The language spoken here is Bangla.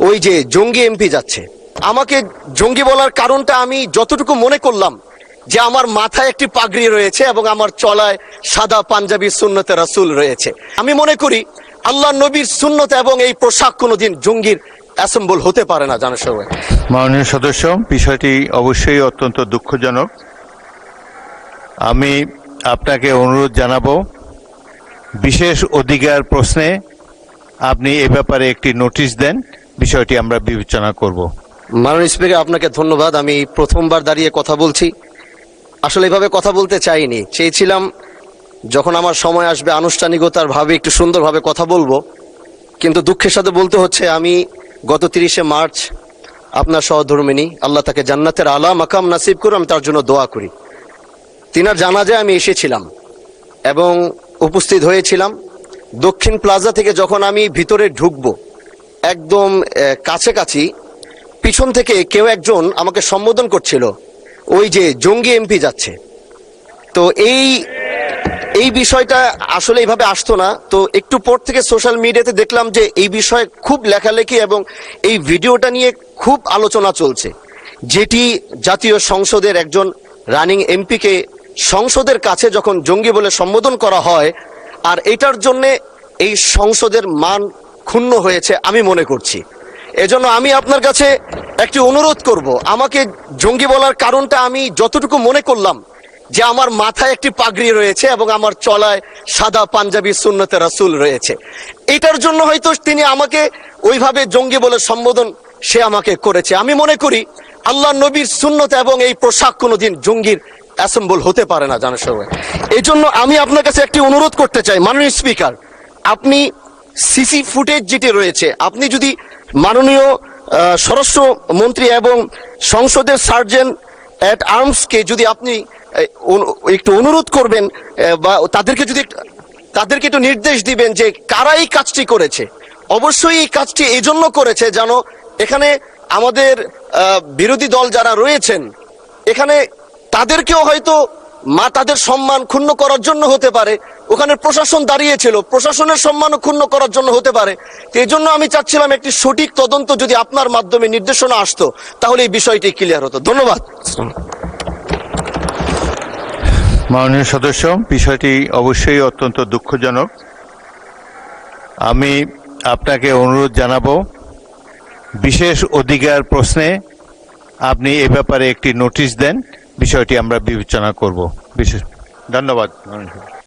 ওই যে জঙ্গি এমপি যাচ্ছে, আমাকে জঙ্গি বলার কারণটা আমি যতটুকু মনে করলাম যে আমার মাথায় একটি পাগড়ি রয়েছে এবং আমার চলায় সাদা পাঞ্জাবি সুন্নতে রাসূল রয়েছে। আমি মনে করি আল্লাহ নবীর সুন্নত এবং এই পোশাক কোনোদিন জঙ্গির অ্যাসেম্বল হতে পারে না। জানো সবাই, মাননীয় সদস্য, বিষয়টি অবশ্যই অত্যন্ত দুঃখজনক। আমি আপনাকে অনুরোধ জানাবো, বিশেষ অধিকার প্রশ্নে আপনি এ ব্যাপারে একটি নোটিশ দেন, বিষয়টি আমরা বিবেচনা করব। মাননীয় স্পিকার, আপনাকে ধন্যবাদ। আমি প্রথমবার দাঁড়িয়ে কথা বলছি, আসলে এভাবে কথা বলতে চাইনি, চেয়েছিলাম যখন আমার সময় আসবে আনুষ্ঠানিকতার ভাবে একটু সুন্দরভাবে কথা বলবো। কিন্তু দুঃখের সাথে বলতে হচ্ছে, আমি গত 30শে মার্চ আপনার সহধর্মিনী, আল্লাহ তাকে জান্নাতের আলা মাকাম নাসিব করে, আমি তার জন্য দোয়া করি। তিনার জানাজায় আমি এসেছিলাম এবং উপস্থিত হয়েছিলাম। দক্ষিণ প্লাজা থেকে যখন আমি ভিতরে ঢুকবো, একদম কাছাকাছি পিছন থেকে কেউ একজন আমাকে সম্বোধন করছিল, ওই যে জঙ্গি এমপি যাচ্ছে। তো এই বিষয়টা আসলে এইভাবে আসতো না। তো একটু পর থেকে সোশ্যাল মিডিয়াতে দেখলাম যে এই বিষয়ে খুব লেখালেখি এবং এই ভিডিওটা নিয়ে খুব আলোচনা চলছে, যেটি জাতীয় সংসদের একজন রানিং এমপিকে সংসদের কাছে যখন জঙ্গি বলে সম্বোধন করা হয়, আর এটার জন্যে এই সংসদের মান ক্ষুণ্ণ হয়েছে আমি মনে করছি। এজন্য আমি আপনার কাছে একটি অনুরোধ করব, আমাকে জঙ্গি বলার কারণটা আমি যতটুকু মনে করলাম যে আমার মাথায় একটি পাগড়ি রয়েছে এবং আমার চলায় সাদা পাঞ্জাবি সুন্নতে রাসূল রয়েছে, এটার জন্য হয়তো তিনি আমাকে ওইভাবে জঙ্গি বলে সম্বোধন সে আমাকে করেছে। আমি মনে করি আল্লাহ নবীর সুন্নত এবং এই পোশাক কোনোদিন জঙ্গির অ্যাসেম্বল হতে পারে না। জানো সবাই, এই জন্য আমি আপনার কাছে একটি অনুরোধ করতে চাই, মাননীয় স্পিকার, আপনি সিসি ফুটেজ যেটি রয়েছে, আপনি যদি মাননীয় স্বরাষ্ট্র মন্ত্রী এবং সংসদের সার্জেন্ট অ্যাট আর্মসকে যদি আপনি একটু অনুরোধ করবেন বা তাদেরকে একটু নির্দেশ দিবেন যে কারা এই কাজটি করেছে। অবশ্যই এই কাজটি এই জন্য করেছে যেন এখানে আমাদের বিরোধী দল যারা রয়েছেন, এখানে তাদেরকেও হয়তো তাদের সম্মান ক্ষুণ্ণ করার জন্য হতে পারে, ওখানে প্রশাসন দাঁড়িয়েছিল, প্রশাসনের সম্মানও ক্ষুণ্ণ করার জন্য হতে পারে। এই জন্য আমি চাচ্ছিলাম একটি সঠিক তদন্ত যদি আপনার মাধ্যমে নির্দেশনা আসতো, তাহলে এই বিষয়টি ক্লিয়ার হতো। ধন্যবাদ। মাননীয় সদস্য, বিষয়টি অবশ্যই অত্যন্ত দুঃখজনক। আমি আপনাকে অনুরোধ জানাবো, বিশেষ অধিকার প্রশ্নে আপনি এ ব্যাপারে একটি নোটিশ দেন, বিষয়টি আমরা বিবেচনা করব। ধন্যবাদ।